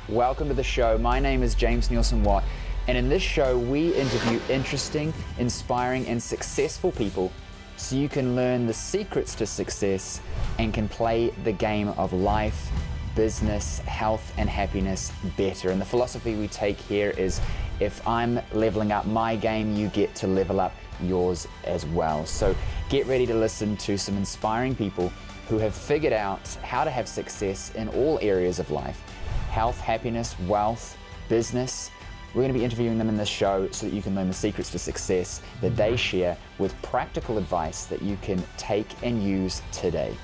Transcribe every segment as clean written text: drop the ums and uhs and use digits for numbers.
Welcome to the show. My name is James Nielsen Watt, and in this show, we interview interesting, inspiring, and successful people so you can learn the secrets to success and can play the game of life, business, health, and happiness better. And the philosophy we take here is if I'm leveling up my game, you get to level up yours as well. So get ready to listen to some inspiring people who have figured out how to have success in all areas of life. Health, happiness, wealth, business. We're going to be interviewing them in this show so that you can learn the secrets to success that they share with practical advice that you can take and use today.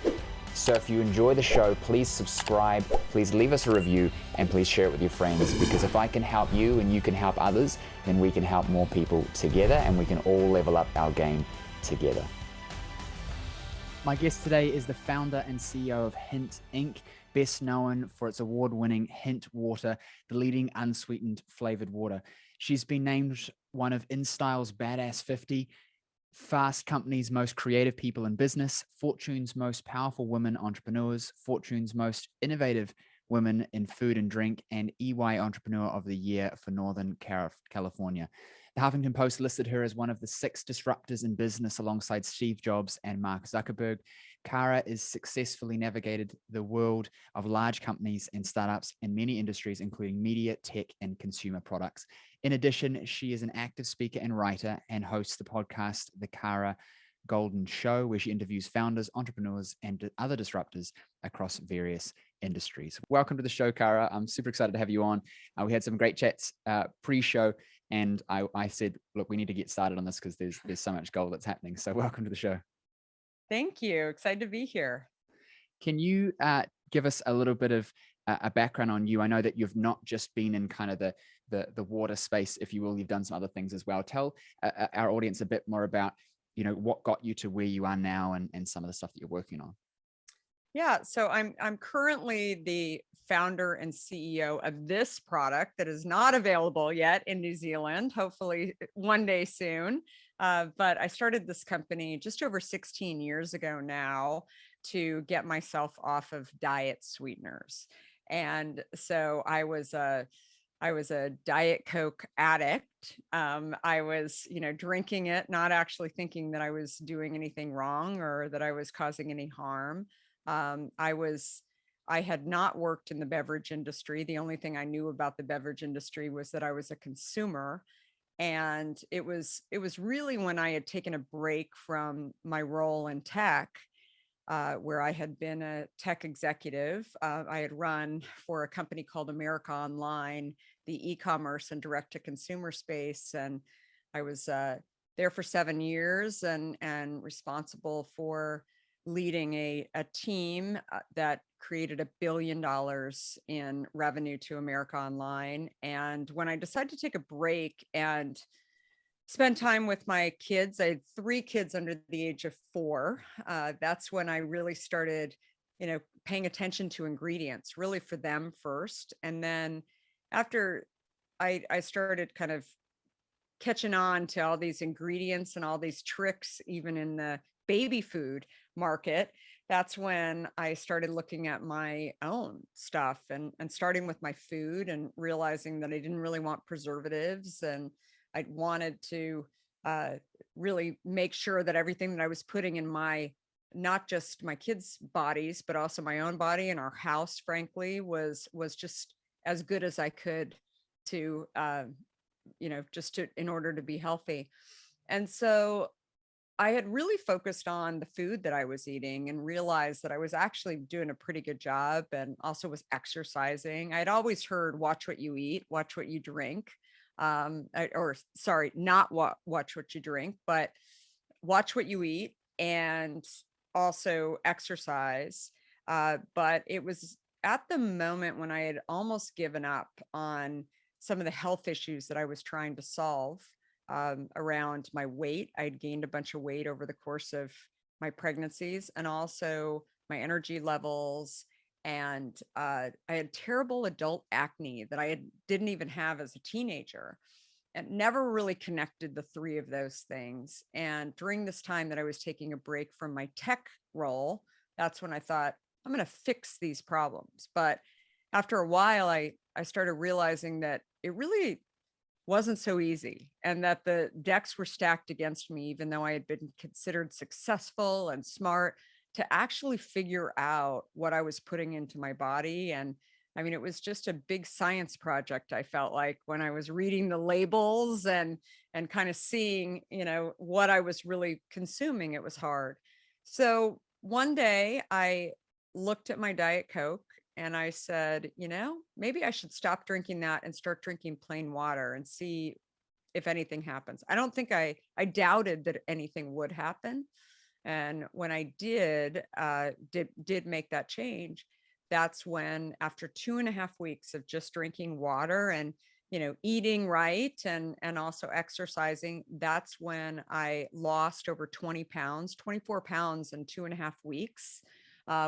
So if you enjoy the show, please subscribe, please leave us a review, and please share it with your friends, because if I can help you and you can help others, then we can help more people together and we can all level up our game together. My guest today is the founder and CEO of Hint Inc., best known for its award-winning Hint Water, the leading unsweetened flavored water. She's been named one of InStyle's Badass 50, Fast Company's most creative people in business, Fortune's most powerful women entrepreneurs, Fortune's most innovative women in food and drink, and EY Entrepreneur of the Year for Northern California. The Huffington Post listed her as one of the 6 disruptors in business alongside Steve Jobs and Mark Zuckerberg. Kara has successfully navigated the world of large companies and startups in many industries, including media, tech, and consumer products. In addition, she is an active speaker and writer and hosts the podcast, The Kara Goldin Show, where she interviews founders, entrepreneurs, and other disruptors across various industries. Welcome to the show, Kara. I'm super excited to have you on. We had some great chats pre-show, and I said, look, we need to get started on this because there's so much gold that's happening. So welcome to the show. Thank you. Excited to be here. Can you give us a little bit of a background on you? I know that you've not just been in kind of the water space, if you will. You've done some other things as well. Tell our audience a bit more about, what got you to where you are now and some of the stuff that you're working on. Yeah, so I'm currently the founder and CEO of this product that is not available yet in New Zealand, hopefully one day soon. But I started this company just over 16 years ago now to get myself off of diet sweeteners. And so I was a Diet Coke addict. I was, drinking it, not actually thinking that I was doing anything wrong or that I was causing any harm. I had not worked in the beverage industry. The only thing I knew about the beverage industry was that I was a consumer. And it was really when I had taken a break from my role in tech, where I had been a tech executive. I had run for a company called America Online, the e-commerce and direct-to-consumer space. And I was there for 7 years and responsible for leading a team that created $1 billion in revenue to America Online. And when I decided to take a break and spend time with my kids, I had 3 kids under the age of 4. That's when I really started, paying attention to ingredients, really for them first. And then after I started kind of catching on to all these ingredients and all these tricks, even in the baby food market, that's when I started looking at my own stuff and starting with my food and realizing that I didn't really want preservatives, and I wanted to really make sure that everything that I was putting in my, not just my kids' bodies, but also my own body and our house, frankly, was just as good as I could to, in order to be healthy. And so I had really focused on the food that I was eating and realized that I was actually doing a pretty good job, and also was exercising. I'd always heard, watch what you eat, watch what you drink. Not watch what you drink, but watch what you eat and also exercise. But it was at the moment when I had almost given up on some of the health issues that I was trying to solve. Around my weight. I'd gained a bunch of weight over the course of my pregnancies, and also my energy levels. And I had terrible adult acne that didn't even have as a teenager, and never really connected the 3 of those things. And during this time that I was taking a break from my tech role, that's when I thought, I'm going to fix these problems. But after a while, I started realizing that it really wasn't so easy and that the decks were stacked against me, even though I had been considered successful and smart, to actually figure out what I was putting into my body. And I mean, it was just a big science project. I felt like when I was reading the labels and kind of seeing, what I was really consuming, it was hard. So one day I looked at my Diet Coke and I said, maybe I should stop drinking that and start drinking plain water and see if anything happens. I don't think I doubted that anything would happen. And when I did make that change, that's when, after 2.5 weeks of just drinking water and eating right and also exercising, that's when I lost over 20 pounds, 24 pounds in 2.5 weeks,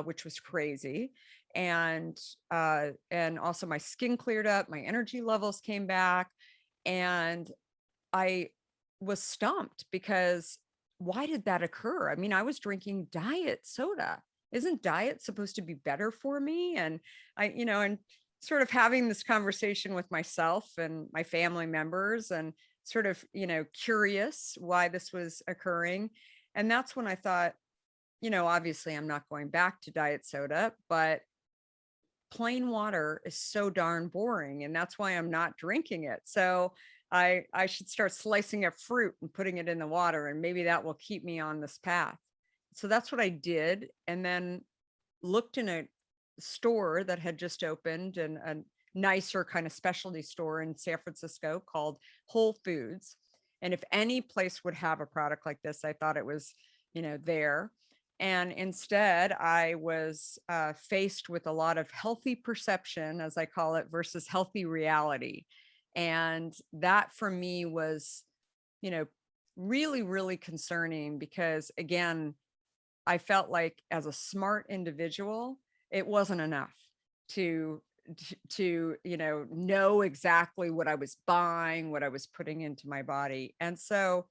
which was crazy. And also my skin cleared up, my energy levels came back, and I was stumped because why did that occur? I mean, I was drinking diet soda. Isn't diet supposed to be better for me? And and sort of having this conversation with myself and my family members and sort of, curious why this was occurring. And that's when I thought, obviously I'm not going back to diet soda, but plain water is so darn boring, and that's why I'm not drinking it. So I should start slicing up fruit and putting it in the water, and maybe that will keep me on this path. So that's what I did, and then looked in a store that had just opened, and a nicer kind of specialty store in San Francisco called Whole Foods. And if any place would have a product like this, I thought it was, there. And instead, I was faced with a lot of healthy perception, as I call it, versus healthy reality. And that for me was, you know, really, really concerning because, again, I felt like as a smart individual, it wasn't enough to know exactly what I was buying, what I was putting into my body. And so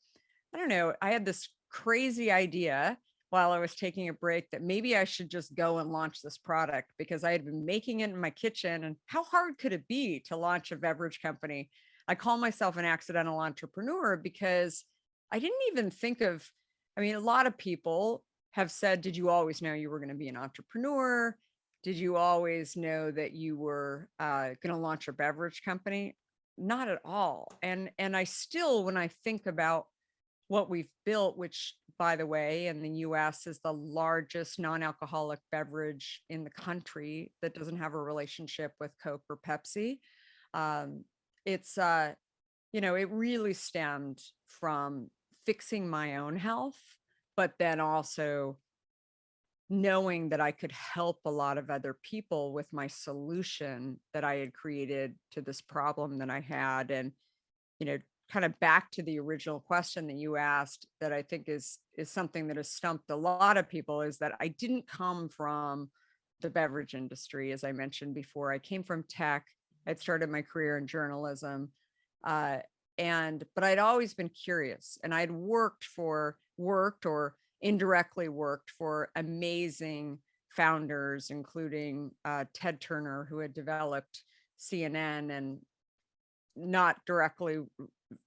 I don't know, I had this crazy idea while I was taking a break that maybe I should just go and launch this product, because I had been making it in my kitchen. And how hard could it be to launch a beverage company? I call myself an accidental entrepreneur because I didn't even think of, I mean, a lot of people have said, did you always know you were going to be an entrepreneur? Did you always know that you were going to launch a beverage company? Not at all. And I still, when I think about what we've built, which, by the way, in the US is the largest non-alcoholic beverage in the country that doesn't have a relationship with Coke or Pepsi. Um, it's, it really stemmed from fixing my own health, but then also knowing that I could help a lot of other people with my solution that I had created to this problem that I had. And, kind of back to the original question that you asked, that I think is something that has stumped a lot of people, is that I didn't come from the beverage industry. As I mentioned before, I came from tech. I'd started my career in journalism. Uh, but I'd always been curious, and I'd worked or indirectly worked for amazing founders, including Ted Turner, who had developed CNN, and not directly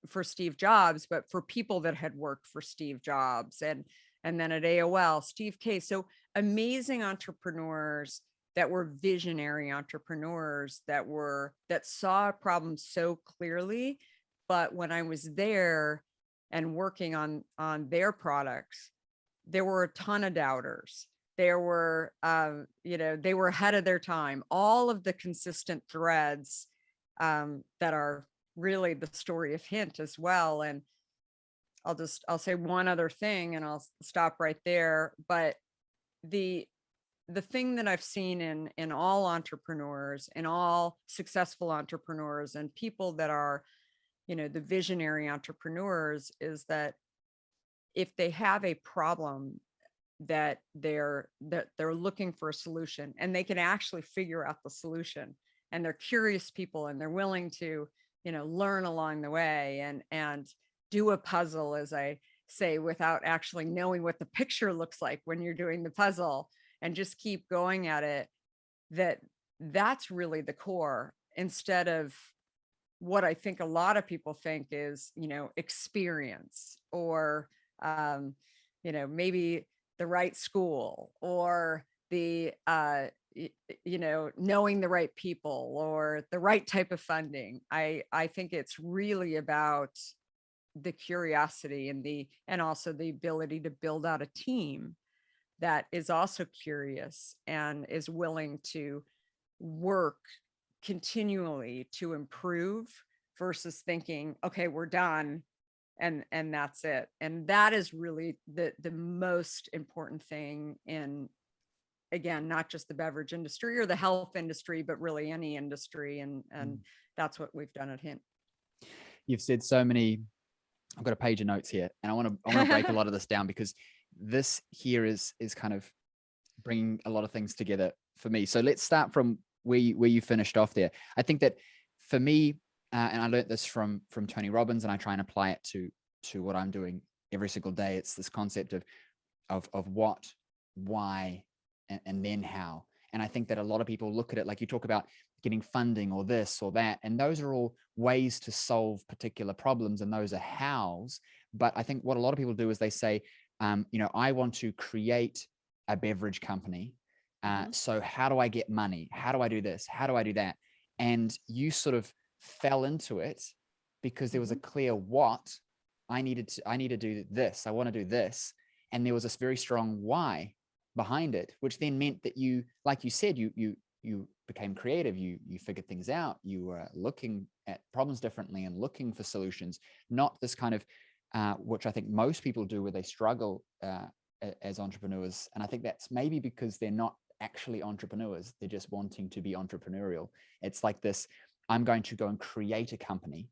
for Steve Jobs, but for people that had worked for Steve Jobs, and then at AOL, Steve Case. So amazing entrepreneurs that were visionary entrepreneurs that saw a problem so clearly. But when I was there and working on their products, there were a ton of doubters. There were, they were ahead of their time. All of the consistent threads that are really the story of Hint as well. And I'll say one other thing and I'll stop right there. But the thing that I've seen in all entrepreneurs, in all successful entrepreneurs and people that are, the visionary entrepreneurs, is that if they have a problem that they're looking for a solution, and they can actually figure out the solution, and they're curious people, and they're willing to, learn along the way, and do a puzzle, as I say, without actually knowing what the picture looks like when you're doing the puzzle, and just keep going at it, that that's really the core, instead of what I think a lot of people think is, experience, or, um, maybe the right school, or the, knowing the right people, or the right type of funding. I think it's really about the curiosity, and also the ability to build out a team that is also curious and is willing to work continually to improve, versus thinking, okay, we're done, and that's it. And that is really the most important thing in, again, not just the beverage industry or the health industry, but really any industry. And that's what we've done at Hint. You've said so many. I've got a page of notes here, and I want to break a lot of this down, because this here is kind of bringing a lot of things together for me. So let's start from where you finished off there. I think that for me, and I learned this from Tony Robbins, and I try and apply it to what I'm doing every single day. It's this concept of what, why, and then how. And I think that a lot of people look at it like you talk about getting funding or this or that, and those are all ways to solve particular problems, and those are hows. But I think what a lot of people do is they say, I want to create a beverage company. So how do I get money? How do I do this? How do I do that? And you sort of fell into it because there was a clear what. I need to do this. I want to do this. And there was this very strong why behind it, which then meant that you, like you said, you became creative. You figured things out. You were looking at problems differently and looking for solutions, not this kind of, which I think most people do, where they struggle as entrepreneurs. And I think that's maybe because they're not actually entrepreneurs. They're just wanting to be entrepreneurial. It's like this, I'm going to go and create a company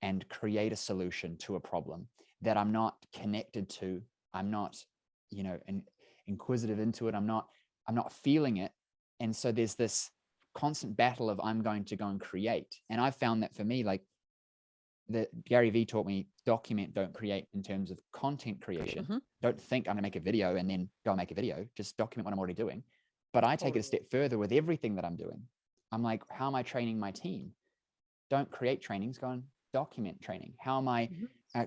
and create a solution to a problem that I'm not connected to. I'm not, inquisitive into it. I'm not feeling it. And so there's this constant battle of, I'm going to go and create. And I found that for me, like Gary Vee taught me, document, don't create, in terms of content creation. Don't think I'm gonna make a video and then go and make a video. Just document what I'm already doing. But I take it a step further with everything that I'm doing. I'm like, how am I training my team? Don't create trainings, go and document training. How am I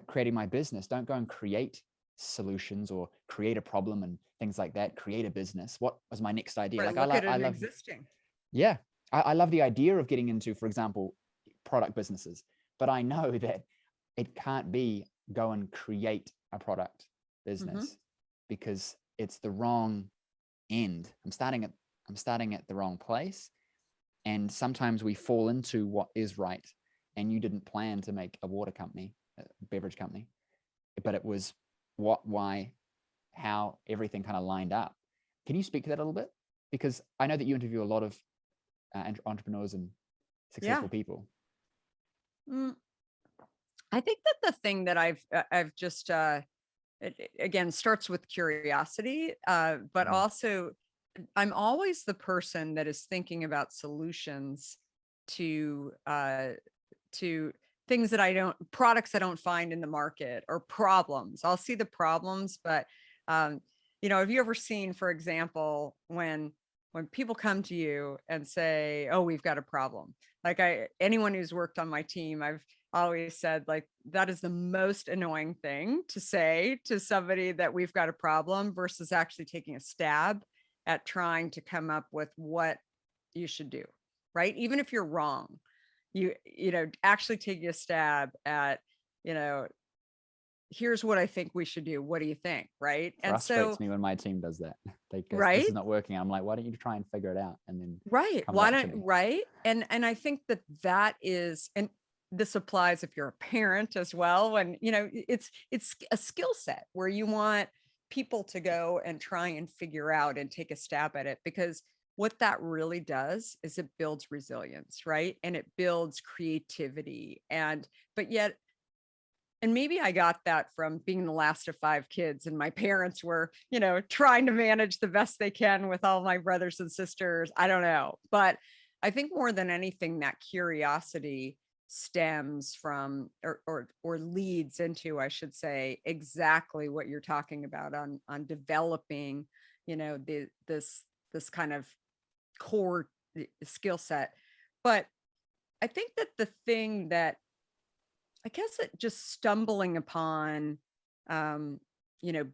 creating my business? Don't go and create solutions or create a problem and things like that. Create a business. What was my next idea? Right, Like I love existing. Yeah. I love the idea of getting into, for example, product businesses, but I know that it can't be go and create a product business because it's the wrong end. I'm starting at the wrong place. And sometimes we fall into what is right. And you didn't plan to make a water company, a beverage company, but it was what, why, how, everything kind of lined up. Can you speak to that a little bit? Because I know that you interview a lot of entrepreneurs and successful people. I think that the thing that I've just, it, again, starts with curiosity, but also I'm always the person that is thinking about solutions to things that products I don't find in the market, or problems. I'll see the problems, but have you ever seen, for example, when people come to you and say, "Oh, we've got a problem." Like anyone who's worked on my team, I've always said, like, that is the most annoying thing to say to somebody, that we've got a problem, versus actually taking a stab at trying to come up with what you should do, right? Even if you're wrong, actually taking a stab at, here's what I think we should do. What do you think? Right. Frustrates me when my team does that. They go, right? This is not working. I'm like, why don't you try and figure it out? And then why don't right? And I think that is, and this applies if you're a parent as well. When it's a skill set where you want people to go and try and figure out and take a stab at it, because what that really does is it builds resilience, right? And it builds creativity. And maybe I got that from being the last of 5 kids, and my parents were, trying to manage the best they can with all my brothers and sisters. I don't know. But I think more than anything, that curiosity stems from, or leads into, I should say, exactly what you're talking about on developing, this kind of core skill set. But I think that the thing that I guess that just stumbling upon, um,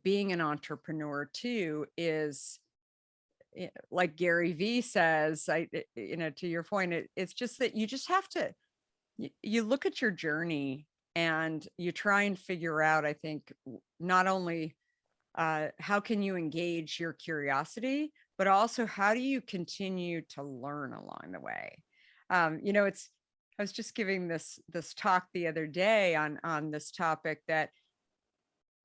being an entrepreneur too is like Gary Vee says, to your point, it's just that you just have to, you look at your journey and you try and figure out, I think, not only how can you engage your curiosity, but also how do you continue to learn along the way? It's, I was just giving this talk the other day on this topic that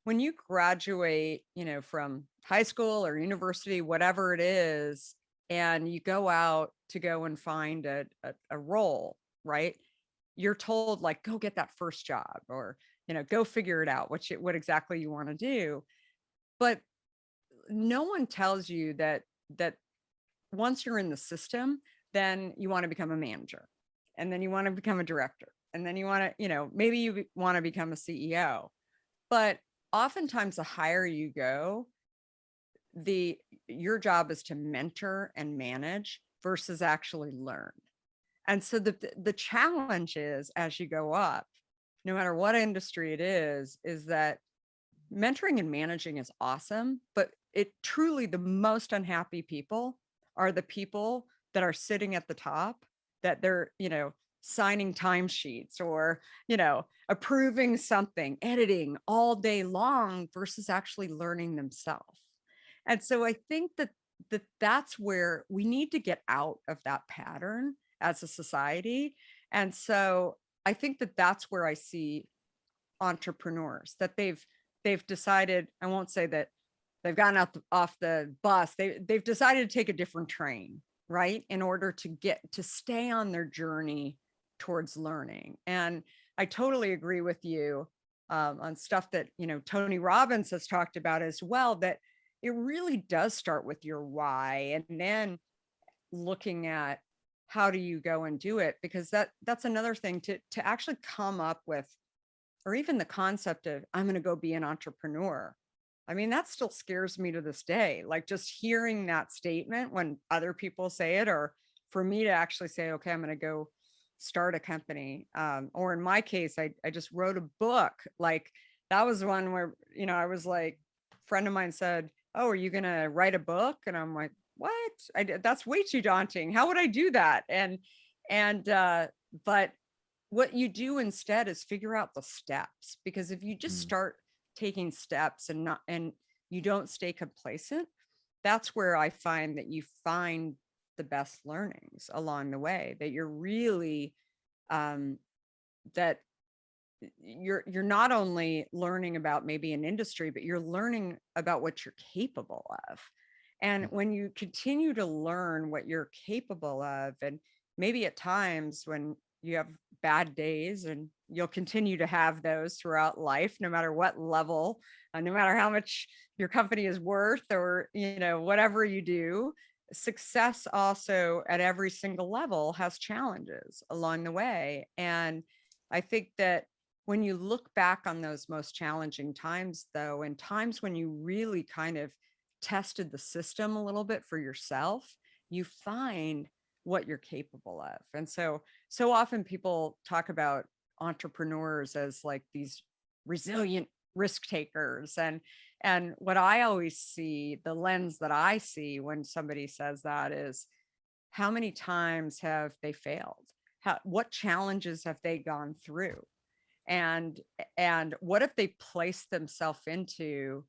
when you graduate, from high school or university, whatever it is, and you go out to go and find a role, right? You're told like, go get that first job, or, go figure it out, what exactly you want to do. But no one tells you that once you're in the system, then you want to become a manager, and then you want to become a director, and then you want to, maybe you want to become a CEO. But oftentimes the higher you go, your job is to mentor and manage versus actually learn. And so the challenge is, as you go up, no matter what industry it is that mentoring and managing is awesome, but it truly, the most unhappy people are the people that are sitting at the top, that they're, signing timesheets or, approving something, editing all day long versus actually learning themselves. And so I think that's where we need to get out of that pattern as a society. And so I think that's where I see entrepreneurs, that they've decided, I won't say that they've gotten off the bus, they've decided to take a different train, right, in order to stay on their journey towards learning. And I totally agree with you on stuff that Tony Robbins has talked about as well, that it really does start with your why, and then looking at how do you go and do it, because that's another thing to actually come up with, or even the concept of I'm going to go be an entrepreneur. I mean, that still scares me to this day. Like just hearing that statement when other people say it, or for me to actually say, okay, I'm going to go start a company. Or in my case, I just wrote a book. Like that was one where, I was like, a friend of mine said, oh, are you going to write a book? And I'm like, what? That's way too daunting. How would I do that? But what you do instead is figure out the steps, because if you just start taking steps and you don't stay complacent, that's where I find that you find the best learnings along the way, that you're really that you're not only learning about maybe an industry, but you're learning about what you're capable of. And when you continue to learn what you're capable of, and maybe at times when you have bad days, and you'll continue to have those throughout life, no matter what level, no matter how much your company is worth, or, whatever you do, success also at every single level has challenges along the way. And I think that when you look back on those most challenging times, though, and times when you really kind of tested the system a little bit for yourself, you find what you're capable of. And so often people talk about entrepreneurs as like these resilient risk takers. And what I always see, the lens that I see when somebody says that, is how many times have they failed? What challenges have they gone through? And what if they placed themselves into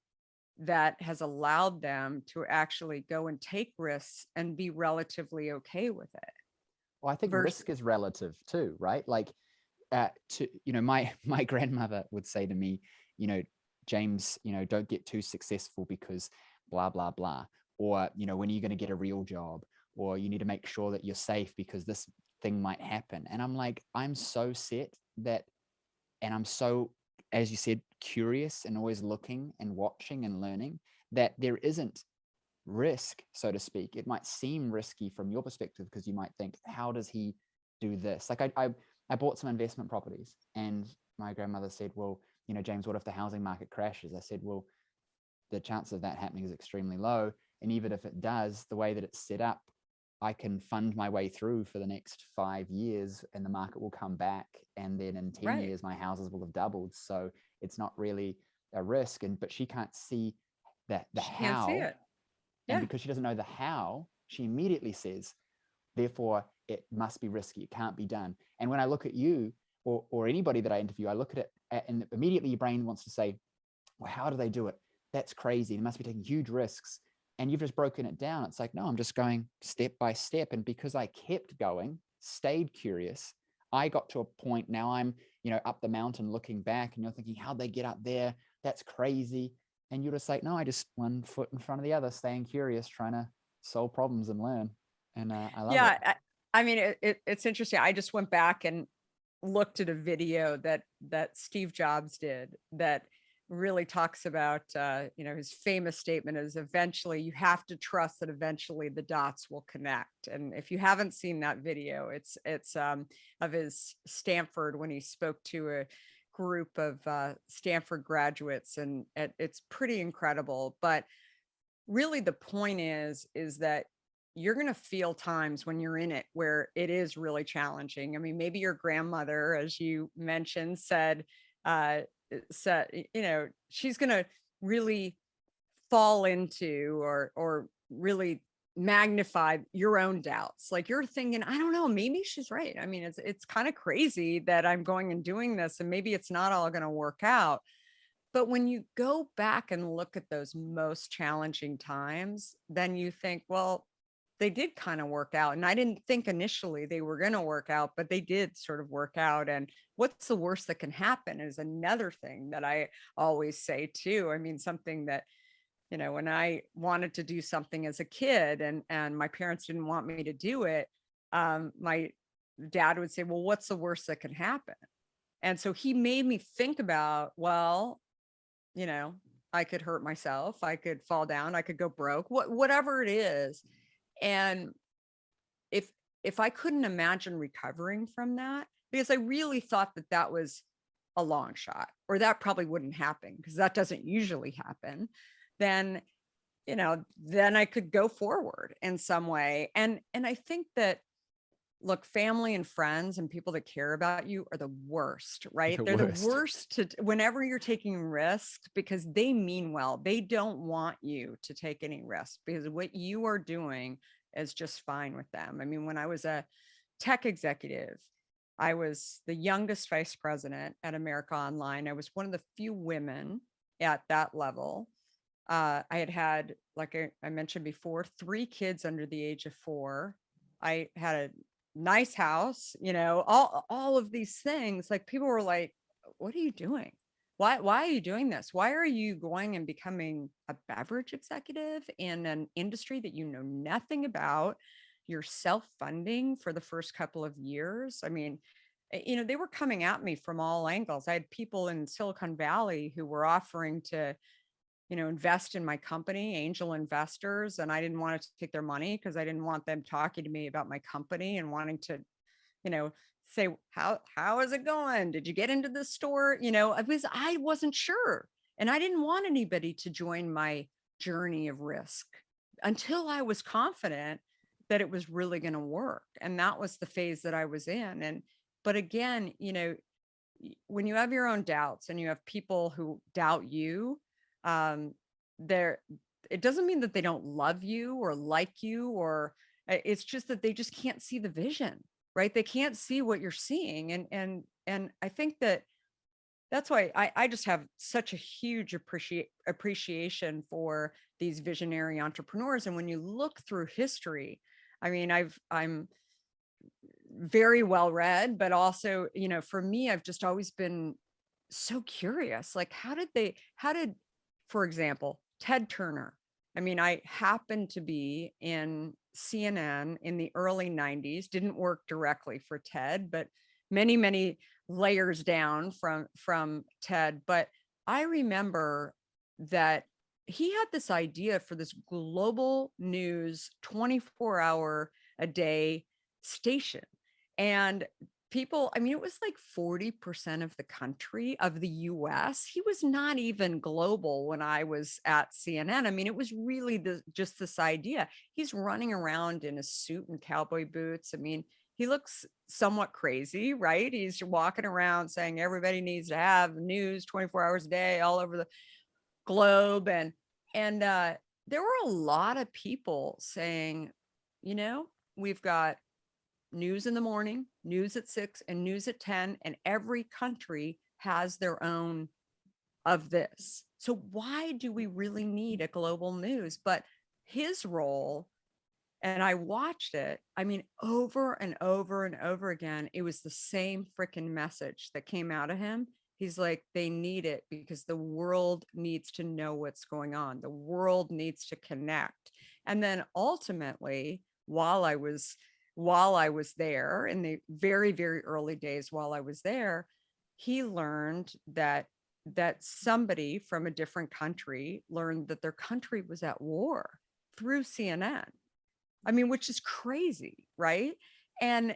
that has allowed them to actually go and take risks and be relatively okay with it? Well, I think risk is relative too, right? Like, my grandmother would say to me, James, don't get too successful because blah, blah, blah. Or, when are you going to get a real job? Or you need to make sure that you're safe because this thing might happen. And I'm like, I'm so set that, and I'm so, as you said, curious and always looking and watching and learning, that there isn't risk, so to speak. It might seem risky from your perspective because you might think, how does he do this? Like I bought some investment properties, and my grandmother said, well, James, what if the housing market crashes? I said, well, the chance of that happening is extremely low. And even if it does, the way that it's set up, I can fund my way through for the next 5 years and the market will come back. And then in 10 Right. years, my houses will have doubled. So it's not really a risk. But she can't see that the She can't see how. it. And Yeah. because she doesn't know the how, she immediately says, therefore, it must be risky. It can't be done. And when I look at you or anybody that I interview, I look at it and immediately your brain wants to say, well, how do they do it? That's crazy. They must be taking huge risks. And you've just broken it down. It's like, no, I'm just going step by step. And because I kept going, stayed curious, I got to a point now I'm, up the mountain looking back and you're thinking, how'd they get up there? That's crazy. And you're just like, no, I just one foot in front of the other, staying curious, trying to solve problems and learn. And I love it. Yeah. I mean, it's interesting. I just went back and looked at a video that Steve Jobs did that really talks about, his famous statement is eventually you have to trust that eventually the dots will connect. And if you haven't seen that video, it's of his Stanford when he spoke to a group of Stanford graduates, and it's pretty incredible. But really the point is that you're going to feel times when you're in it where it is really challenging. I mean, maybe your grandmother, as you mentioned, uh, she's going to really fall into or really magnify your own doubts. Like you're thinking, I don't know, maybe she's right. I mean, it's kind of crazy that I'm going and doing this and maybe it's not all going to work out. But when you go back and look at those most challenging times, then you think, well, they did kind of work out. And I didn't think initially they were going to work out, but they did sort of work out. And what's the worst that can happen is another thing that I always say too. I mean, something that, when I wanted to do something as a kid and my parents didn't want me to do it, my dad would say, well, what's the worst that can happen? And so he made me think about, well, you know, I could hurt myself, I could fall down, I could go broke, whatever it is. And if I couldn't imagine recovering from that, because I really thought that that was a long shot, or that probably wouldn't happen because that doesn't usually happen, then then I could go forward in some way. And I think that, look, family and friends and people that care about you are the worst, right? The They're the worst. worst whenever you're taking risks, because they mean well. They don't want you to take any risks because what you are doing is just fine with them. I mean, when I was a tech executive, I was the youngest vice president at America Online. I was one of the few women at that level. I had, like I mentioned before, 3 kids under the age of 4. I had a nice house, all of these things. Like people were like, what are you doing? Why are you doing this? Why are you going and becoming a beverage executive in an industry that you know nothing about? You're self-funding for the first couple of years. I mean, they were coming at me from all angles. I had people in Silicon Valley who were offering to invest in my company, angel investors. And I didn't want to take their money because I didn't want them talking to me about my company and wanting to, say, how is it going? Did you get into the store? Because I wasn't sure. And I didn't want anybody to join my journey of risk until I was confident that it was really going to work. And that was the phase that I was in. But again, when you have your own doubts and you have people who doubt you, um there it doesn't mean that they don't love you or like you, or it's just that they just can't see the vision, right? They can't see what you're seeing. And I think that's why I just have such a huge appreciation for these visionary entrepreneurs. And when you look through history, I mean, I'm very well read, but also, for me, I've just always been so curious. Like, how did, for example, Ted Turner. I mean, I happened to be in CNN in the early 90s, didn't work directly for Ted, but many, many layers down from Ted. But I remember that he had this idea for this global news 24-hour a day station. And people, I mean, it was like 40% of the country of the US. He was not even global when I was at CNN. I mean, it was really just this idea. He's running around in a suit and cowboy boots. I mean, he looks somewhat crazy, right? He's walking around saying everybody needs to have news 24 hours a day all over the globe. And there were a lot of people saying, you know, we've got news in the morning, news at 6, and news at 10, and every country has their own of this. So why do we really need a global news? But his role, and I watched it, I mean, over and over and over again, it was the same freaking message that came out of him. He's like, they need it because the world needs to know what's going on. The world needs to connect. And then ultimately, while I was there in the very, very early days while I was there, he learned that somebody from a different country learned that their country was at war through CNN. I mean, which is crazy, right? And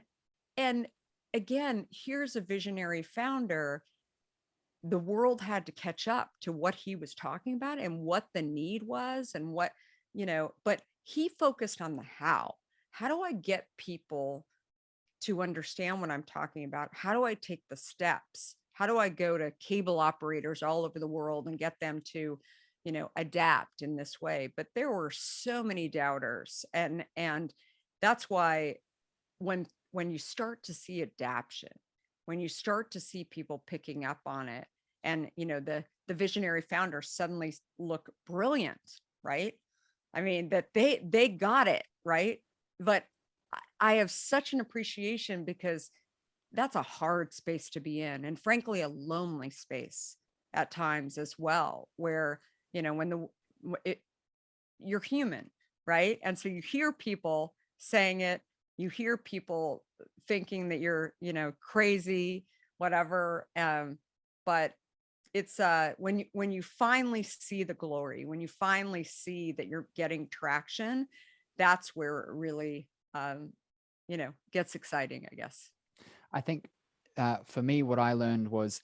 and again, here's a visionary founder. The world had to catch up to what he was talking about and what the need was and what, but he focused on the how. How do I get people to understand what I'm talking about? How do I take the steps? How do I go to cable operators all over the world and get them to, adapt in this way? But there were so many doubters, and that's why when you start to see adaption, when you start to see people picking up on it, and the visionary founders suddenly look brilliant, right? I mean, that they got it right. But I have such an appreciation because that's a hard space to be in, and frankly a lonely space at times as well, where when it, you're human, right? And so you hear people saying it, you hear people thinking that you're crazy, whatever. But it's when you finally see the glory, when you finally see that you're getting traction, that's where it really gets exciting, I guess. I think for me, what I learned was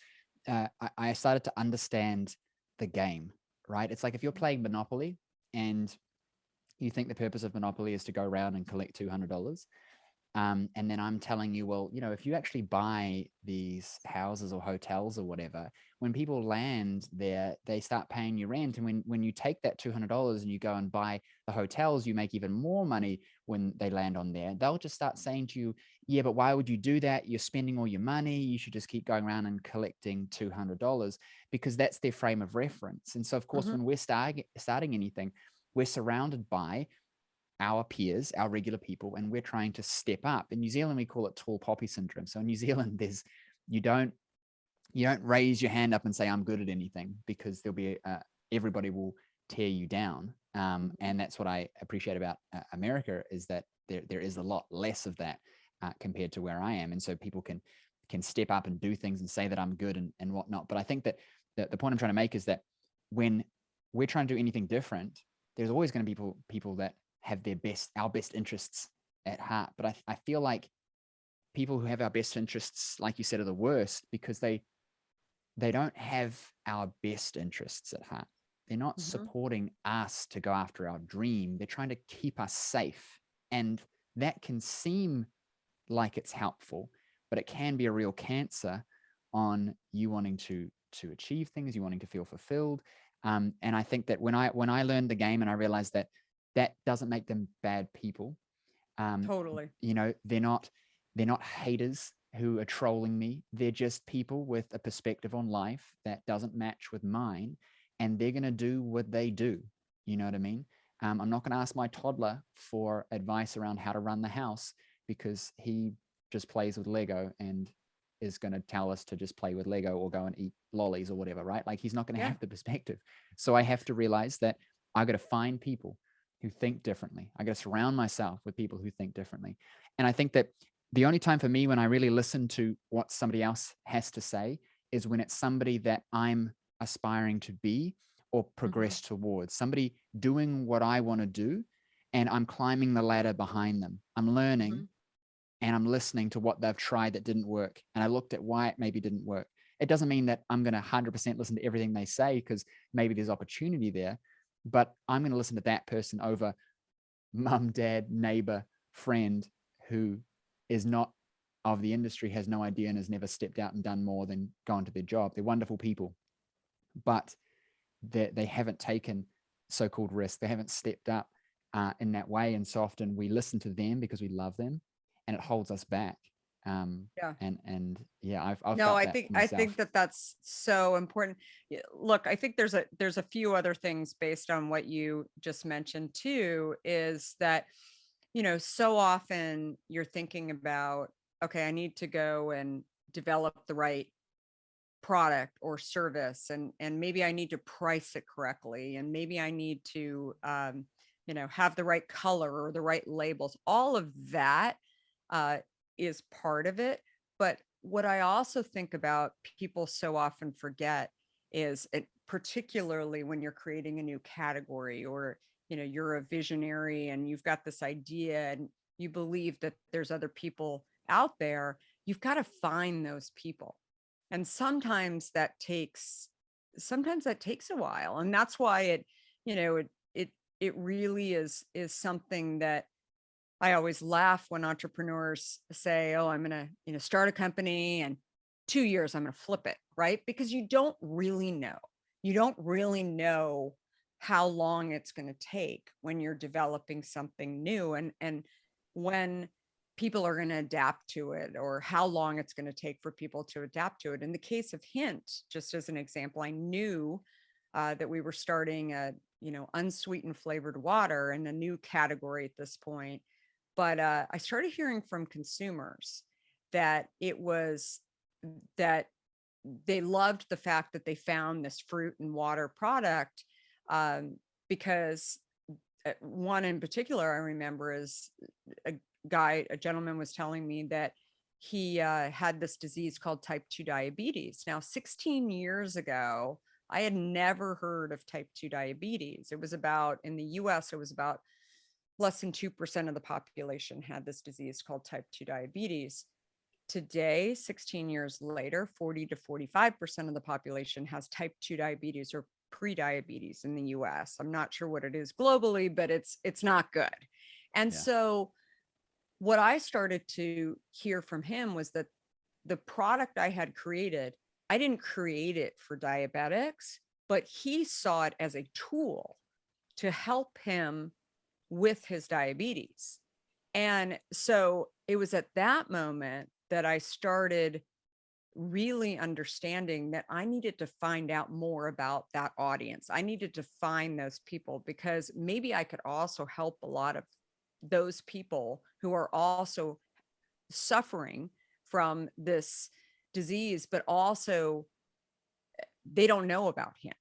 I started to understand the game, right? It's like if you're playing Monopoly and you think the purpose of Monopoly is to go around and collect $200. And then I'm telling you, well, if you actually buy these houses or hotels or whatever, when people land there, they start paying you rent. And when you take that $200 and you go and buy the hotels, you make even more money when they land on there. They'll just start saying to you, yeah, but why would you do that? You're spending all your money. You should just keep going around and collecting $200, because that's their frame of reference. And so, of course, when we're starting anything, we're surrounded by our peers, our regular people, and we're trying to step up. In New Zealand, we call it tall poppy syndrome. So in New Zealand, you don't raise your hand up and say I'm good at anything, because there'll be everybody will tear you down. And that's what I appreciate about America, is that there is a lot less of that compared to where I am, and so people can step up and do things and say that I'm good and whatnot. But I think that the point I'm trying to make is that when we're trying to do anything different, there's always going to be people that have our best interests at heart. But I feel like people who have our best interests, like you said, are the worst, because they don't have our best interests at heart. They're not supporting us to go after our dream. They're trying to keep us safe. And that can seem like it's helpful, but it can be a real cancer on you wanting to achieve things, you wanting to feel fulfilled. And I think that when I learned the game and I realized that doesn't make them bad people. Totally. They're not haters who are trolling me. They're just people with a perspective on life that doesn't match with mine, and they're going to do what they do. You know what I mean? I'm not going to ask my toddler for advice around how to run the house, because he just plays with Lego and is going to tell us to just play with Lego or go and eat lollies or whatever, right? Like, he's not going to have the perspective. So I have to realize that I got to find people who think differently. I got to surround myself with people who think differently. And I think that the only time for me when I really listen to what somebody else has to say is when it's somebody that I'm aspiring to be or progress towards, somebody doing what I want to do, and I'm climbing the ladder behind them. I'm learning, and I'm listening to what they've tried that didn't work, and I looked at why it maybe didn't work. It doesn't mean that I'm going to 100% listen to everything they say, because maybe there's opportunity there, but I'm going to listen to that person over mum, dad, neighbor, friend who is not of the industry, has no idea, and has never stepped out and done more than gone to their job. They're wonderful people, but they haven't taken so-called risks. They haven't stepped up in that way. And so often we listen to them because we love them, and it holds us back. Yeah. And yeah, I've No, felt I that think for I myself. think that that's so important. Look, I think there's a few other things based on what you just mentioned too, is that, so often you're thinking about, okay, I need to go and develop the right product or service, and maybe I need to price it correctly, and maybe I need to have the right color or the right labels. All of that uh is part of it. But what I also think about people so often forget is it, particularly when you're creating a new category, or you're a visionary and you've got this idea and you believe that there's other people out there, you've got to find those people. And sometimes that takes a while. And that's why it really is something that I always laugh when entrepreneurs say, oh, I'm going to, start a company and 2 years I'm going to flip it, right? Because you don't really know. You don't really know how long it's going to take when you're developing something new, and when people are going to adapt to it, or how long it's going to take for people to adapt to it. In the case of Hint, just as an example, I knew that we were starting a, unsweetened flavored water, and a new category at this point. But I started hearing from consumers that that they loved the fact that they found this fruit and water product, because one in particular I remember is a gentleman was telling me that he had this disease called type 2 diabetes. Now, 16 years ago, I had never heard of type 2 diabetes. It was about, in the US, it was about less than 2% of the population had this disease called type 2 diabetes. Today, 16 years later, 40 to 45% of the population has type 2 diabetes or pre-diabetes in the US. I'm not sure what it is globally, but it's not good. And Yeah. so what I started to hear from him was that the product I had created, I didn't create it for diabetics, but he saw it as a tool to help him with his diabetes. And so it was at that moment that I started really understanding that I needed to find out more about that audience. I needed to find those people, because maybe I could also help a lot of those people who are also suffering from this disease, but also they don't know about Hint.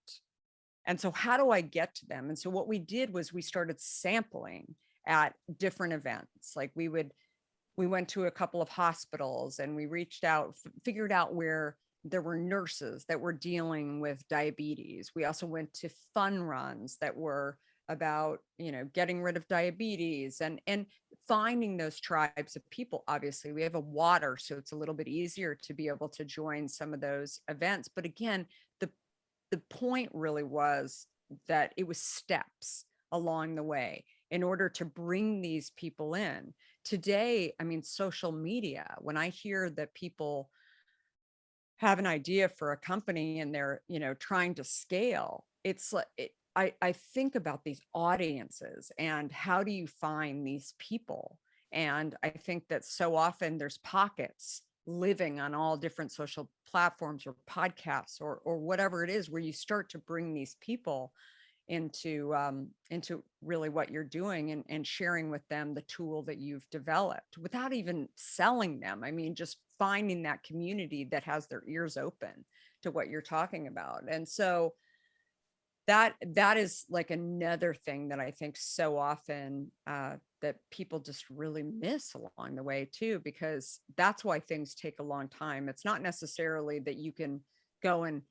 And so how do I get to them? And so what we did was we started sampling at different events. Like we went to a couple of hospitals, and we reached out, figured out where there were nurses that were dealing with diabetes. We also went to fun runs that were about, getting rid of diabetes, and finding those tribes of people. Obviously, we have a water, so it's a little bit easier to be able to join some of those events. But again, the point really was that it was steps along the way in order to bring these people in. Today, I mean, social media, when I hear that people have an idea for a company and they're, trying to scale, it's like, I think about these audiences and how do you find these people? And I think that so often there's pockets living on all different social platforms or podcasts or whatever it is, where you start to bring these people into really what you're doing, and sharing with them the tool that you've developed without even selling them. I mean, just finding that community that has their ears open to what you're talking about. And so that is like another thing that I think so often that people just really miss along the way too, because that's why things take a long time. It's not necessarily that you can go and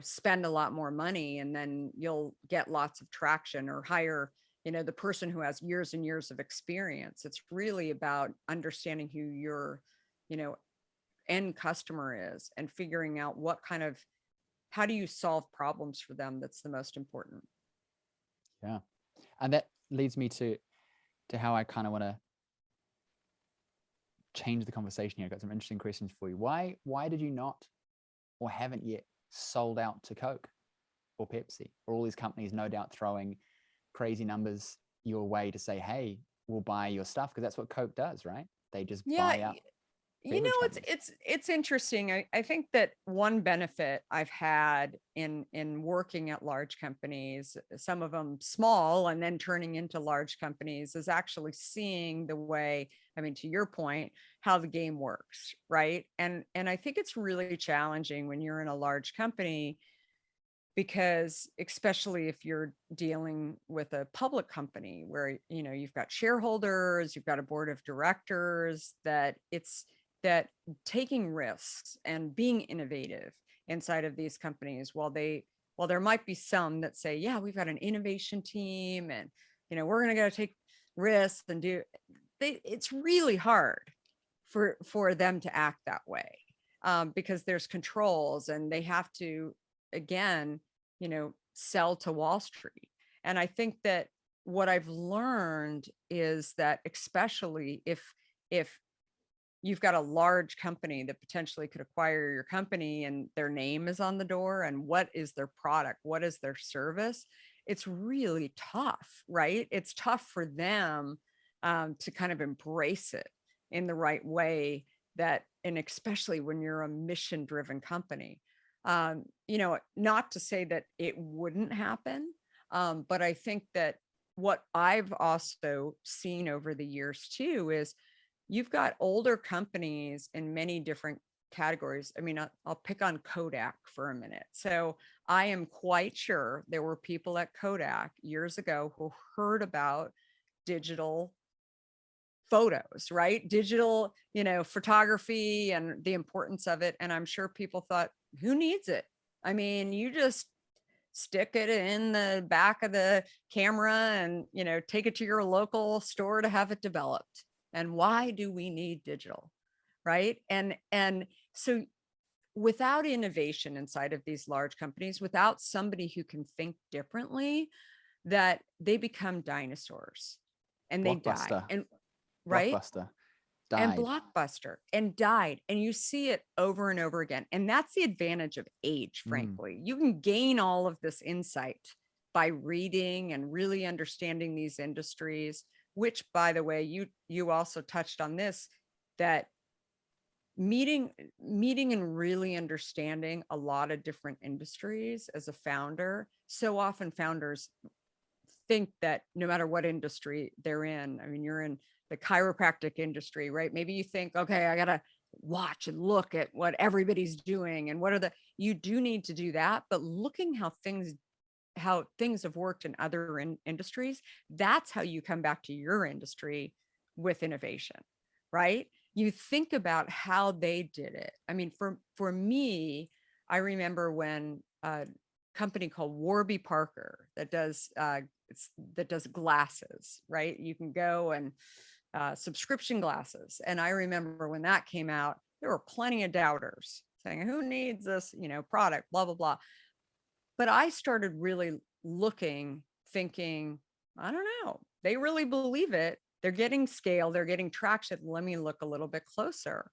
spend a lot more money and then you'll get lots of traction, or hire the person who has years and years of experience. It's really about understanding who your, you know, end customer is and figuring out how do you solve problems for them that's the most important. Yeah. And that leads me to how I kind of want to change the conversation here. I've got some interesting questions for you. Why did you not or haven't yet sold out to Coke or Pepsi or all these companies, no doubt throwing crazy numbers your way to say, hey, we'll buy your stuff, because that's what Coke does, right? They just Yeah, buy up beverage companies. it's interesting. I think that one benefit I've had in working at large companies, some of them small and then turning into large companies, is actually seeing the way, I mean, to your point, how the game works, right? And I think it's really challenging when you're in a large company, because especially if you're dealing with a public company where you've got shareholders, you've got a board of directors, that taking risks and being innovative inside of these companies, while there might be some that say, yeah, we've got an innovation team and we're going to go take risks and it's really hard for them to act that way, because there's controls and they have to, again, sell to Wall Street. And I think that what I've learned is that, especially if you've got a large company that potentially could acquire your company and their name is on the door, and what is their product, what is their service, it's really tough, right? It's tough for them to kind of embrace it in the right way, and especially when you're a mission driven company. Not to say that it wouldn't happen, but I think that what I've also seen over the years too is you've got older companies in many different categories. I mean, I'll pick on Kodak for a minute. So I am quite sure there were people at Kodak years ago who heard about digital photos, right? Digital, photography and the importance of it. And I'm sure people thought, who needs it? I mean, you just stick it in the back of the camera and, take it to your local store to have it developed. And why do we need digital? Right. And so without innovation inside of these large companies, without somebody who can think differently, that they become dinosaurs and they die. Blockbuster. And right. Blockbuster And died. Blockbuster and died. And you see it over and over again. And that's the advantage of age, frankly. You can gain all of this insight by reading and really understanding these industries, which, by the way, you also touched on this, that meeting and really understanding a lot of different industries as a founder. So often founders think that no matter what industry they're in, I mean, you're in the chiropractic industry, right? Maybe you think, okay, I got to watch and look at what everybody's doing and you do need to do that, but looking how things have worked in other industries, that's how you come back to your industry with innovation, right? You think about how they did it. I mean, for me, I remember when a company called Warby Parker that does glasses, right? You can go and subscription glasses. And I remember when that came out, there were plenty of doubters saying, who needs this, product, blah, blah, blah. But I started really looking, thinking, I don't know, they really believe it. They're getting scale, they're getting traction. Let me look a little bit closer.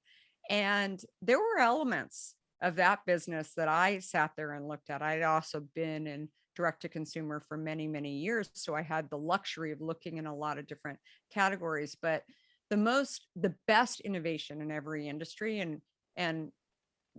And there were elements of that business that I sat there and looked at. I'd also been in direct to consumer for many, many years. So I had the luxury of looking in a lot of different categories, but the best innovation in every industry, and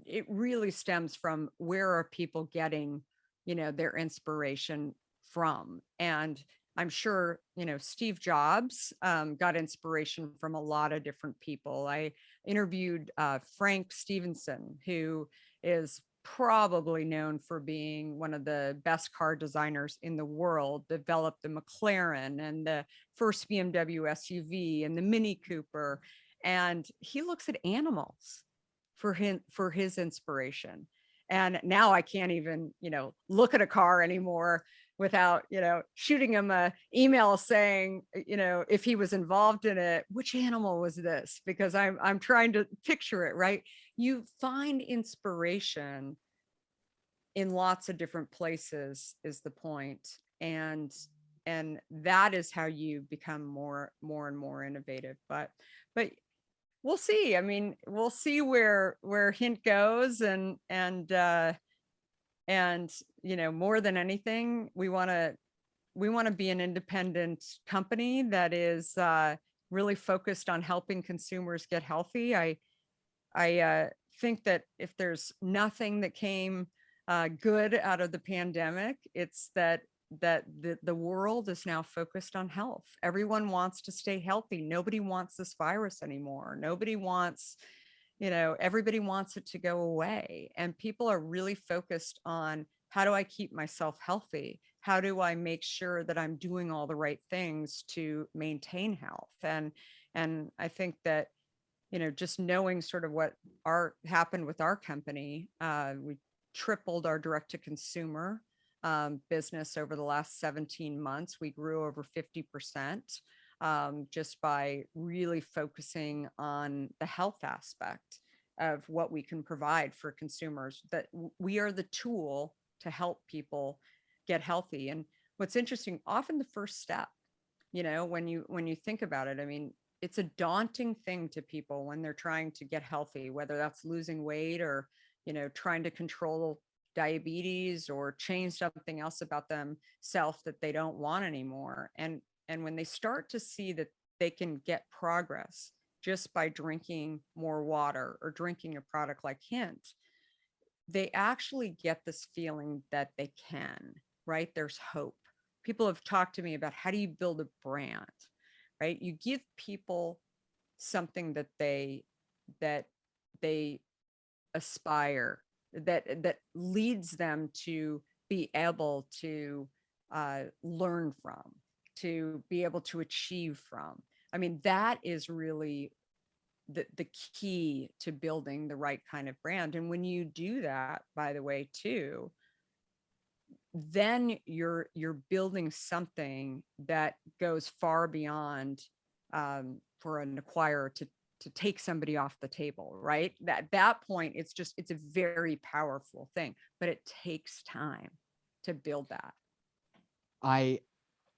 it really stems from, where are people getting, their inspiration from? And I'm sure, Steve Jobs got inspiration from a lot of different people. I interviewed Frank Stevenson, who is probably known for being one of the best car designers in the world, developed the McLaren and the first BMW SUV and the Mini Cooper. And he looks at animals for his inspiration. And now I can't even, look at a car anymore without, shooting him a email saying, if he was involved in it, which animal was this? Because I'm trying to picture it, right? You find inspiration in lots of different places is the point. And that is how you become more and more innovative. But we'll see. I mean, we'll see where Hint goes, and more than anything, we want to be an independent company that is really focused on helping consumers get healthy. I think that if there's nothing that came good out of the pandemic, it's that the world is now focused on health. Everyone wants to stay healthy. Nobody wants this virus anymore. Nobody wants, everybody wants it to go away. And people are really focused on, how do I keep myself healthy? How do I make sure that I'm doing all the right things to maintain health? And I think that, just knowing sort of what happened with our company, we tripled our direct to consumer business over the last 17 months. We grew over 50% just by really focusing on the health aspect of what we can provide for consumers, that we are the tool to help people get healthy. And what's interesting, often the first step, when you think about it, I mean, it's a daunting thing to people when they're trying to get healthy, whether that's losing weight or, trying to control diabetes or change something else about themselves that they don't want anymore. And when they start to see that they can get progress just by drinking more water or drinking a product like Hint, they actually get this feeling that they can, right? There's hope. People have talked to me about, how do you build a brand, right? You give people something that they aspire, that leads them to be able to learn from, to be able to achieve from. I mean, that is really the key to building the right kind of brand. And when you do that, by the way, too, then you're building something that goes far beyond for an acquirer to take somebody off the table, right? At that point, it's a very powerful thing, but it takes time to build that.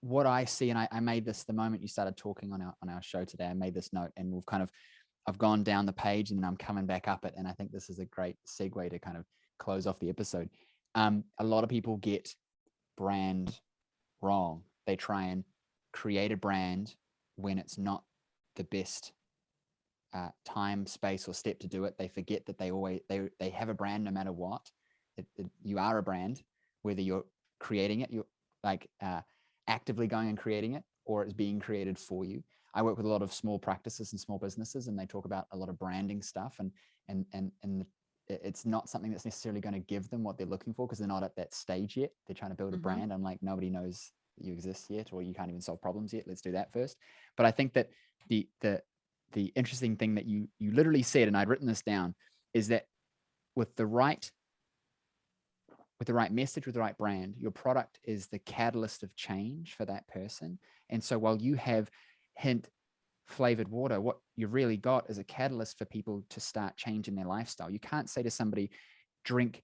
What I see, and I made this the moment you started talking on our show today, I made this note, and I've gone down the page and then I'm coming back up it. And I think this is a great segue to kind of close off the episode. A lot of people get brand wrong. They try and create a brand when it's not the best time, space, or step to do it. They forget that they have a brand no matter what. You are a brand, whether you're creating it, you're like actively going and creating it, or it's being created for you. I work with a lot of small practices and small businesses, and they talk about a lot of branding stuff, and it's not something that's necessarily going to give them what they're looking for, because they're not at that stage yet. They're trying to build a brand. I'm like, nobody knows that you exist yet, or you can't even solve problems yet. Let's do that first. But I think that the interesting thing that you literally said, and I'd written this down, is that with the right message, with the right brand, your product is the catalyst of change for that person. And so while you have Hint flavored water, what you've really got is a catalyst for people to start changing their lifestyle. You can't say to somebody, drink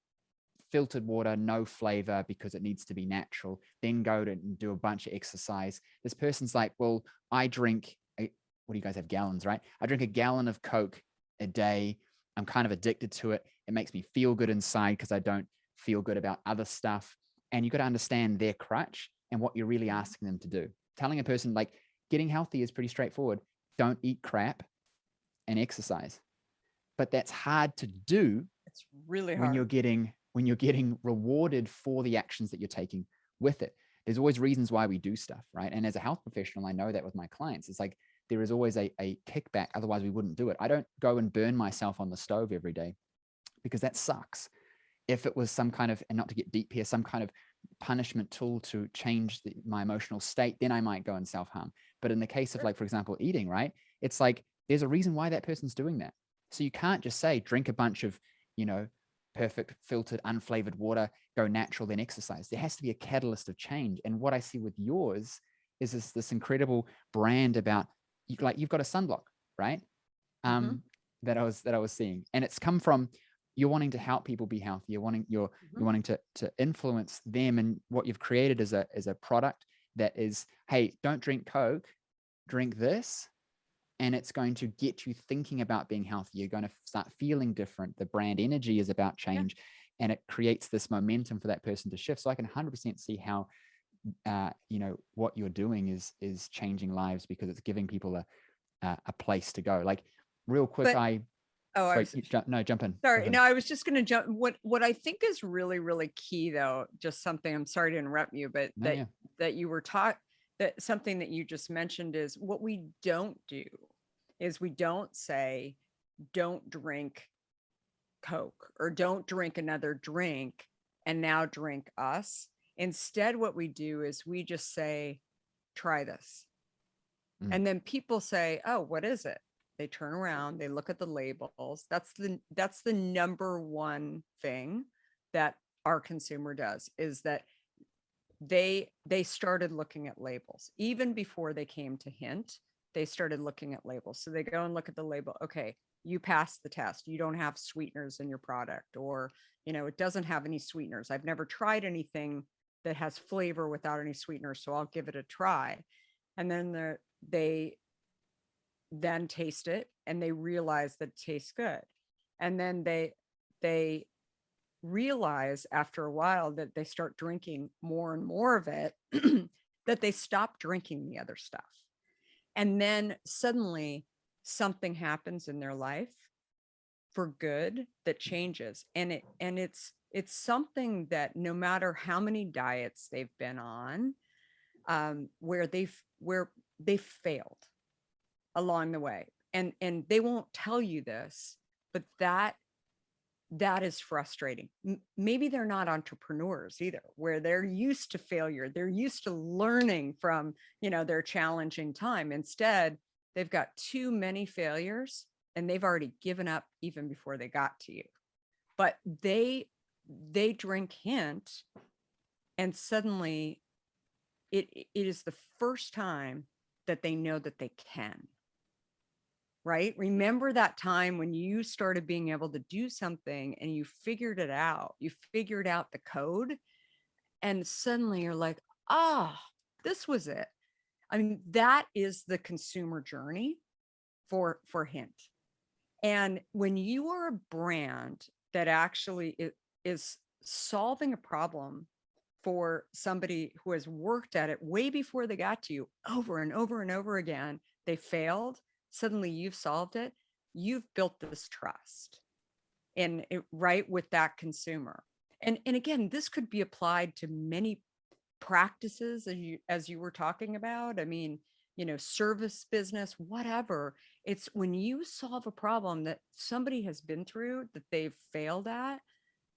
filtered water, no flavor, because it needs to be natural, then go to and do a bunch of exercise. This person's like, well, I drink, what do you guys have, gallons, right? I drink a gallon of Coke a day. I'm kind of addicted to it. It makes me feel good inside because I don't feel good about other stuff. And you got to understand their crutch and what you're really asking them to do. Telling a person, like, getting healthy is pretty straightforward. Don't eat crap and exercise. But that's hard to do. It's really hard when you're getting rewarded for the actions that you're taking with it. There's always reasons why we do stuff, right? And as a health professional, I know that with my clients, it's like there is always a kickback. Otherwise, we wouldn't do it. I don't go and burn myself on the stove every day, because that sucks. If it was some kind of, and not to get deep here, some kind of punishment tool to change my emotional state, then I might go and self-harm. But in the case of, like, for example, eating, right? It's like, there's a reason why that person's doing that. So you can't just say, drink a bunch of, perfect filtered, unflavored water, go natural, then exercise. There has to be a catalyst of change. And what I see with yours is this incredible brand about, like, you've got a sunblock, right? Mm-hmm. That I was seeing, and it's come from you're wanting to help people be healthy. You're wanting to influence them, and what you've created is a product that is, hey, don't drink Coke, drink this, and it's going to get you thinking about being healthy. You're going to start feeling different. The brand energy is about change, and it creates this momentum for that person to shift. So I can 100% see how what you're doing is changing lives, because it's giving people a place to go. Like, real quick, But I was jump in. sorry. No, I was just going to jump. What I think is really, really key, though, just something. I'm sorry to interrupt you, but that you were taught, that something that you just mentioned is what we don't do is we don't say, don't drink Coke or don't drink another drink and now drink us. Instead, what we do is we just say, try this. And then people say, oh, what is it? They turn around, they look at the labels. That's the number one thing that our consumer does, is that they started looking at labels. Even before they came to Hint, they started looking at labels. So they go and look at the label. Okay, you passed the test. You don't have sweeteners in your product, or, it doesn't have any sweeteners. I've never tried anything that has flavor without any sweeteners, so I'll give it a try. And then they then taste it and they realize that it tastes good. And then they realize after a while that they start drinking more and more of it, that they stop drinking the other stuff. And then suddenly something happens in their life for good that changes. And it's something that no matter how many diets they've been on, where they've failed along the way, and they won't tell you this, but that is frustrating. Maybe they're not entrepreneurs either, where they're used to failure, they're used to learning from their challenging time. Instead, they've got too many failures and they've already given up even before they got to you. But they drink Hint, and suddenly it is the first time that they know that they can. Right? Remember that time when you started being able to do something and you figured it out. You figured out the code, and suddenly you're like, this was it. I mean, that is the consumer journey for Hint. And when you are a brand that actually is solving a problem for somebody who has worked at it way before they got to you, over and over and over again, they failed. Suddenly you've solved it. You've built this trust right with that consumer. And again, this could be applied to many practices, as you were talking about. I mean, service business, whatever. It's when you solve a problem that somebody has been through, that they've failed at,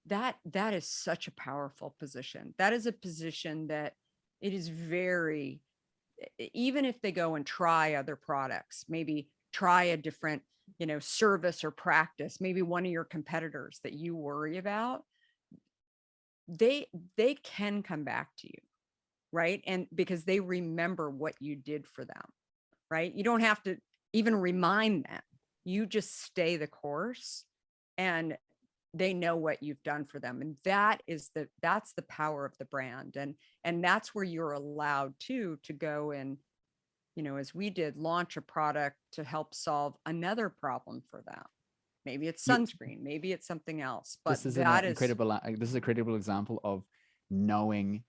that is such a powerful position. That is a position that it is very, even if they go and try other products, maybe try a different, service or practice, maybe one of your competitors that you worry about, they can come back to you, right? And because they remember what you did for them, right? You don't have to even remind them. You just stay the course, and they know what you've done for them. And that's the power of the brand. And that's where you're allowed to go and, as we did, launch a product to help solve another problem for them. Maybe it's sunscreen, maybe it's something else. But this is an incredible example of knowing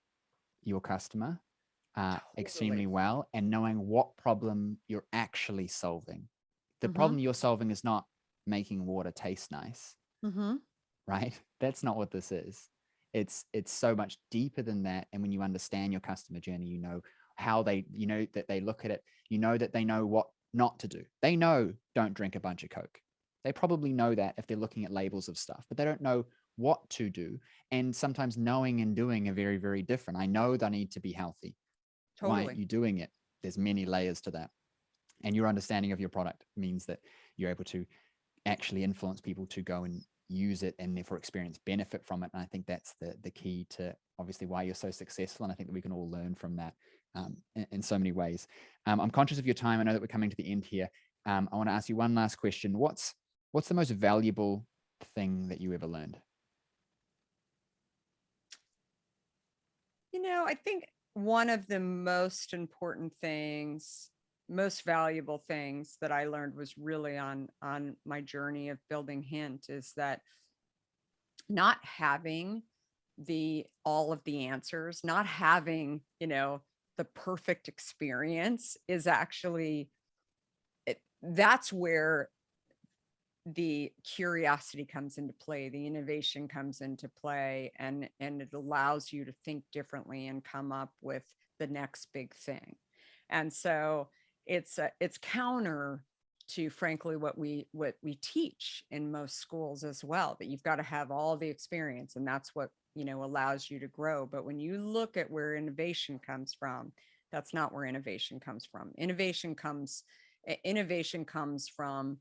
your customer extremely well, and knowing what problem you're actually solving. The problem you're solving is not making water taste nice. Right? That's not what this is. It's so much deeper than that. And when you understand your customer journey, how they, that they look at it, that they know what not to do. They know don't drink a bunch of Coke. They probably know that if they're looking at labels of stuff, but they don't know what to do. And sometimes knowing and doing are very, very different. I know that I need to be healthy. Totally. Why aren't you doing it? There's many layers to that. And your understanding of your product means that you're able to actually influence people to go use it and therefore experience benefit from it. And I think that's the key to obviously why you're so successful. And I think that we can all learn from that in so many ways. I'm conscious of your time. I know that we're coming to the end here. I want to ask you one last question. What's the most valuable thing that you ever learned? I think one of the most important things, most valuable things that I learned was really on my journey of building Hint, is that not having all of the answers, not having, the perfect experience is actually that's where the curiosity comes into play, the innovation comes into play, and it allows you to think differently and come up with the next big thing. And so it's counter to, frankly, what we teach in most schools as well, that you've got to have all the experience, and that's what allows you to grow. But when you look at where innovation comes from, that's not where innovation comes from. Innovation comes from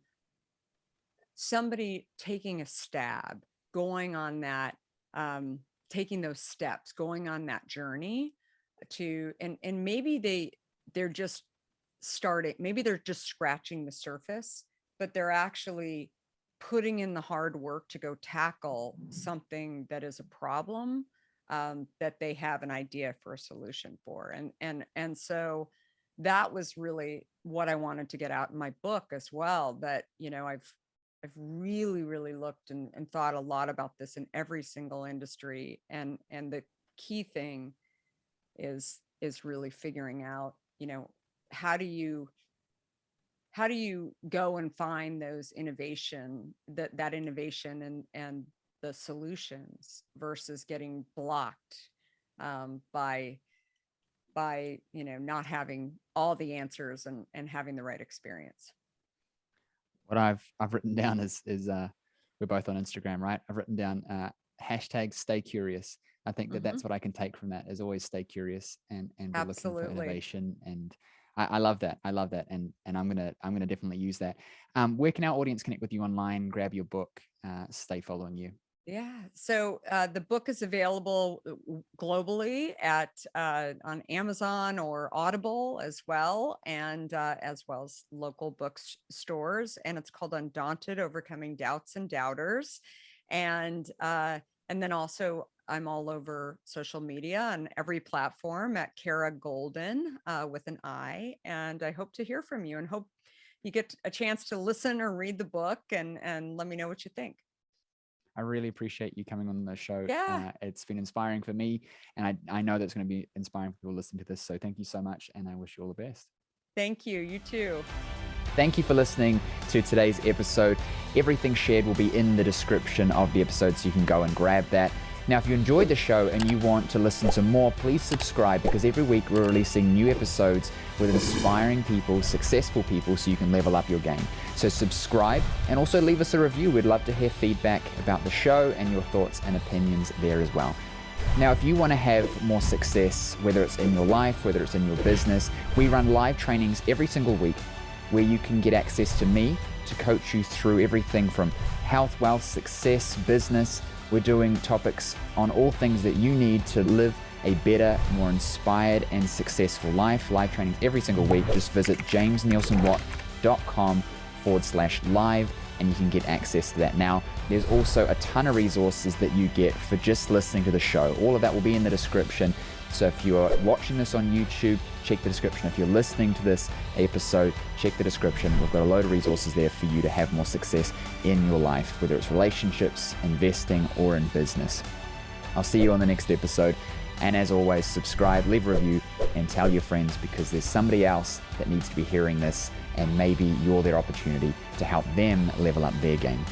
somebody taking a stab, going on that, taking those steps, going on that journey to, and maybe they're just starting, maybe they're just scratching the surface, but they're actually putting in the hard work to go tackle something that is a problem that they have an idea for a solution for. And so that was really what I wanted to get out in my book as well, that, I've really, really looked and thought a lot about this in every single industry. And the key thing is really figuring out, how do you go and find those innovation, that innovation and the solutions, versus getting blocked by not having all the answers and having the right experience. What I've written down is we're both on Instagram, right? I've written down hashtag stay curious. I think that that's what I can take from that, is always stay curious and be looking for innovation. And I love that. I love that. And I'm gonna definitely use that. Where can our audience connect with you online, grab your book, stay following you? Yeah. So the book is available globally on Amazon or Audible as well, and as well as local bookstores. And it's called Undaunted: Overcoming Doubts and Doubters. And then also I'm all over social media on every platform at Kara Goldin with an I. And I hope to hear from you, and hope you get a chance to listen or read the book and let me know what you think. I really appreciate you coming on the show. Yeah. It's been inspiring for me, and I know that's going to be inspiring for people listening to this. So thank you so much, and I wish you all the best. Thank you. You too. Thank you for listening to today's episode. Everything shared will be in the description of the episode, so you can go and grab that. Now, if you enjoyed the show and you want to listen to more, please subscribe, because every week we're releasing new episodes with inspiring people, successful people, so you can level up your game. So subscribe, and also leave us a review. We'd love to hear feedback about the show and your thoughts and opinions there as well. Now, if you want to have more success, whether it's in your life, whether it's in your business, we run live trainings every single week where you can get access to me to coach you through everything from health, wealth, success, business. We're doing topics on all things that you need to live a better, more inspired and successful life. Live trainings every single week. Just visit jamesnielsenwatt.com/live and you can get access to that. Now, there's also a ton of resources that you get for just listening to the show. All of that will be in the description. So if you're watching this on YouTube, check the description. If you're listening to this episode, check the description. We've got a load of resources there for you to have more success in your life, whether it's relationships, investing, or in business. I'll see you on the next episode. And as always, subscribe, leave a review, and tell your friends, because there's somebody else that needs to be hearing this, and maybe you're their opportunity to help them level up their game.